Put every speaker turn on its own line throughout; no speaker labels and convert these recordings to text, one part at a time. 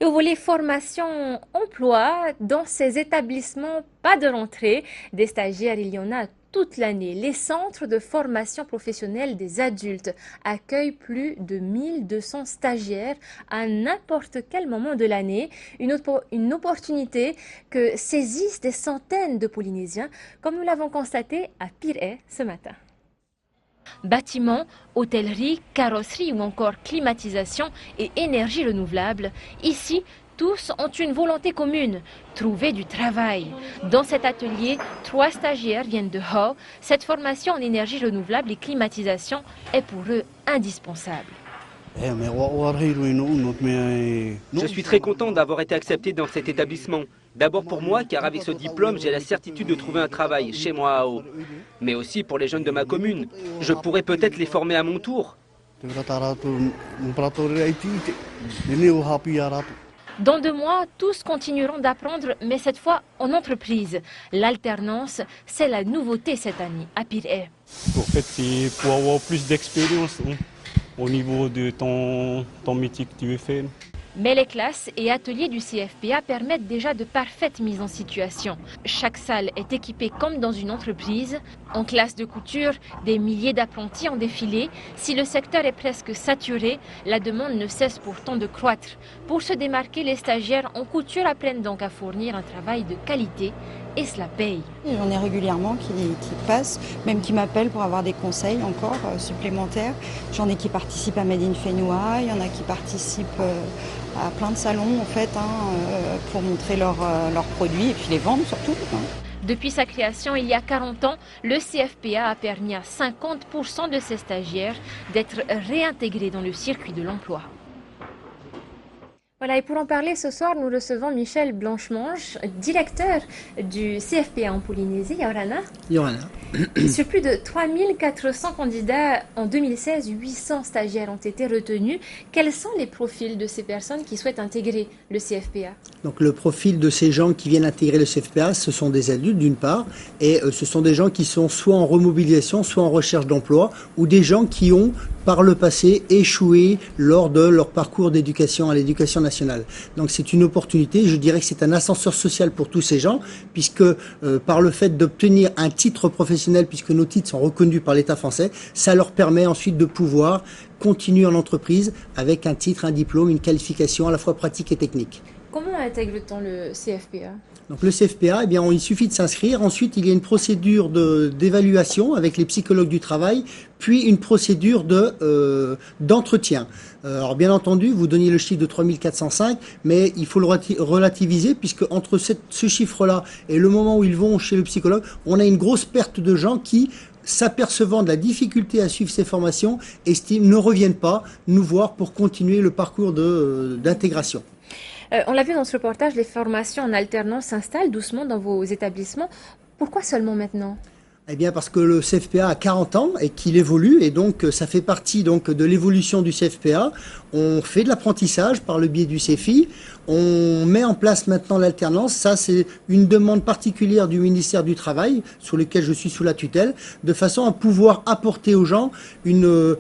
Le volet formation-emploi, dans ces établissements, pas de rentrée. Des stagiaires, il y en a toute l'année. Les centres de formation professionnelle des adultes accueillent plus de 1200 stagiaires à n'importe quel moment de l'année. Une opportunité que saisissent des centaines de Polynésiens, comme nous l'avons constaté à Pirée ce matin. Bâtiments, hôtellerie, carrosserie ou encore climatisation et énergie renouvelable, ici, tous ont une volonté commune, trouver du travail. Dans cet atelier, 3 stagiaires viennent de Ho. Cette formation en énergie renouvelable et climatisation est pour eux indispensable.
Je suis très content d'avoir été accepté dans cet établissement. D'abord pour moi, car avec ce diplôme, j'ai la certitude de trouver un travail chez moi à Ho. Mais aussi pour les jeunes de ma commune. Je pourrais peut-être les former à mon tour.
Dans 2 mois, tous continueront d'apprendre, mais cette fois en entreprise. L'alternance, c'est la nouveauté cette année à Pirée.
En fait, c'est pour avoir plus d'expérience au niveau de ton métier que tu veux faire.
Mais les classes et ateliers du CFPA permettent déjà de parfaites mises en situation. Chaque salle est équipée comme dans une entreprise. En classe de couture, des milliers d'apprentis ont défilé. Si le secteur est presque saturé, la demande ne cesse pourtant de croître. Pour se démarquer, les stagiaires en couture apprennent donc à fournir un travail de qualité et cela paye.
J'en ai régulièrement qui passent, même qui m'appellent pour avoir des conseils encore supplémentaires. J'en ai qui participent à Made in Fenua, il y en a qui participent à plein de salons en fait, pour montrer leurs produits et puis les vendre surtout.
Depuis sa création il y a 40 ans, le CFPA a permis à 50% de ses stagiaires d'être réintégrés dans le circuit de l'emploi. Voilà, et pour en parler ce soir, nous recevons Michel Blanchemange, directeur du CFPA en Polynésie. Yorana. Sur plus de 3400 candidats en 2016, 800 stagiaires ont été retenus. Quels sont les profils de ces personnes qui souhaitent intégrer le CFPA?
Donc le profil de ces gens qui viennent intégrer le CFPA, ce sont des adultes d'une part, et ce sont des gens qui sont soit en remobilisation, soit en recherche d'emploi, ou des gens qui ont par le passé échoué lors de leur parcours d'éducation à l'éducation nationale. Donc c'est une opportunité, je dirais que c'est un ascenseur social pour tous ces gens, puisque par le fait d'obtenir un titre professionnel, puisque nos titres sont reconnus par l'État français, ça leur permet ensuite de pouvoir continuer en entreprise avec un titre, un diplôme, une qualification à la fois pratique et technique.
Comment intègre-t-on le CFPA?
Donc le CFPA, eh bien, il suffit de s'inscrire. Ensuite, il y a une procédure d'évaluation avec les psychologues du travail, puis une procédure d'entretien. Alors bien entendu, vous donniez le chiffre de 3405, mais il faut le relativiser, puisque entre ce chiffre-là et le moment où ils vont chez le psychologue, on a une grosse perte de gens qui, s'apercevant de la difficulté à suivre ces formations, ne reviennent pas nous voir pour continuer le parcours d'intégration.
On l'a vu dans ce reportage, les formations en alternance s'installent doucement dans vos établissements. Pourquoi seulement maintenant?
Eh bien parce que le CFPA a 40 ans et qu'il évolue, et donc ça fait partie donc de l'évolution du CFPA. On fait de l'apprentissage par le biais du CEFI. On met en place maintenant l'alternance. Ça, c'est une demande particulière du ministère du Travail, sur lequel je suis sous la tutelle, de façon à pouvoir apporter aux gens une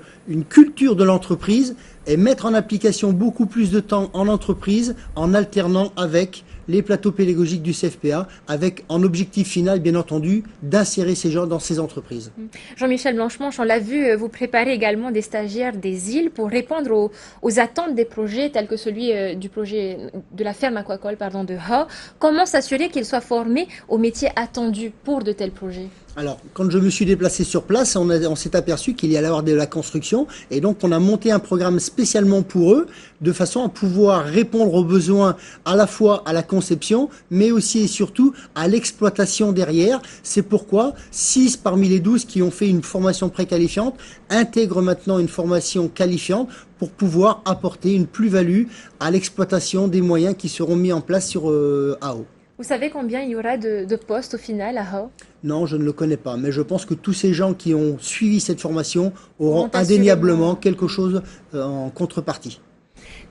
culture de l'entreprise et mettre en application beaucoup plus de temps en entreprise en alternant avec les plateaux pédagogiques du CFPA, avec en objectif final, bien entendu, d'insérer ces gens dans ces entreprises.
Jean-Michel Blanchemange, on l'a vu, vous préparez également des stagiaires des îles pour répondre aux attentes des projets tels que celui du projet de la ferme aquacole de Ho. Comment s'assurer qu'ils soient formés aux métiers attendus pour de tels projets?
Alors, quand je me suis déplacé sur place, on s'est aperçu qu'il y allait avoir de la construction, et donc on a monté un programme spécialement pour eux, de façon à pouvoir répondre aux besoins à la fois à la conception, mais aussi et surtout à l'exploitation derrière. C'est pourquoi 6 parmi les 12 qui ont fait une formation préqualifiante intègrent maintenant une formation qualifiante pour pouvoir apporter une plus-value à l'exploitation des moyens qui seront mis en place sur AO.
Vous savez combien il y aura de postes au final à Ho?
Non, je ne le connais pas, mais je pense que tous ces gens qui ont suivi cette formation auront indéniablement quelque chose en contrepartie.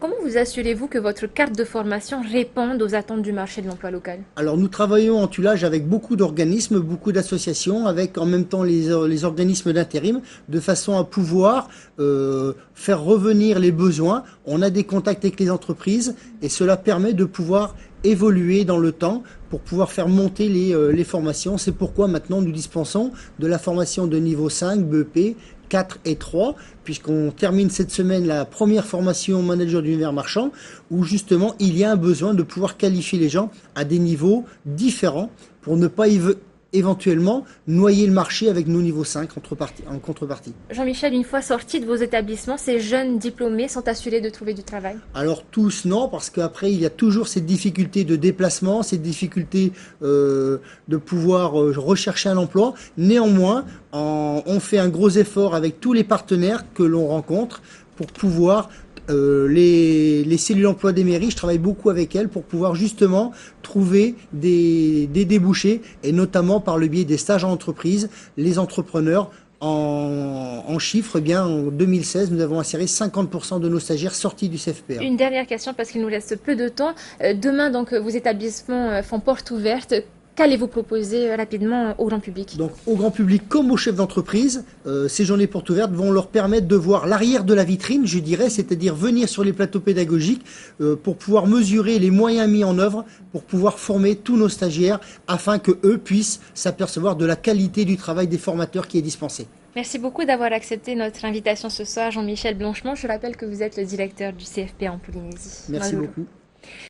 Comment vous assurez-vous que votre carte de formation réponde aux attentes du marché de l'emploi local?
Alors nous travaillons en tuilage avec beaucoup d'organismes, beaucoup d'associations, avec en même temps les organismes d'intérim, de façon à pouvoir faire revenir les besoins. On a des contacts avec les entreprises et cela permet de pouvoir évoluer dans le temps pour pouvoir faire monter les formations. C'est pourquoi maintenant nous dispensons de la formation de niveau 5, BEP, 4 et 3, puisqu'on termine cette semaine la première formation manager d'univers marchand, où justement il y a un besoin de pouvoir qualifier les gens à des niveaux différents pour ne pas éventuellement noyer le marché avec nos niveaux 5 en contrepartie.
Jean-Michel, une fois sortis de vos établissements, ces jeunes diplômés sont assurés de trouver du travail?
Alors tous non, parce qu'après il y a toujours cette difficulté de déplacement, cette difficulté de pouvoir rechercher un emploi. Néanmoins, on fait un gros effort avec tous les partenaires que l'on rencontre pour pouvoir les cellules emploi des mairies, je travaille beaucoup avec elles pour pouvoir justement trouver des débouchés, et notamment par le biais des stages en entreprise. Les entrepreneurs, en chiffres, eh bien, en 2016, nous avons inséré 50% de nos stagiaires sortis du CFPA.
Une dernière question parce qu'il nous reste peu de temps. Demain, donc, vos établissements font porte ouverte. Qu'allez-vous proposer rapidement au grand public?
Donc au grand public comme aux chefs d'entreprise, ces journées portes ouvertes vont leur permettre de voir l'arrière de la vitrine, je dirais, c'est-à-dire venir sur les plateaux pédagogiques pour pouvoir mesurer les moyens mis en œuvre pour pouvoir former tous nos stagiaires afin que eux puissent s'apercevoir de la qualité du travail des formateurs qui est dispensé.
Merci beaucoup d'avoir accepté notre invitation ce soir, Jean-Michel Blanchemont. Je rappelle que vous êtes le directeur du CFPA en Polynésie.
Merci beaucoup.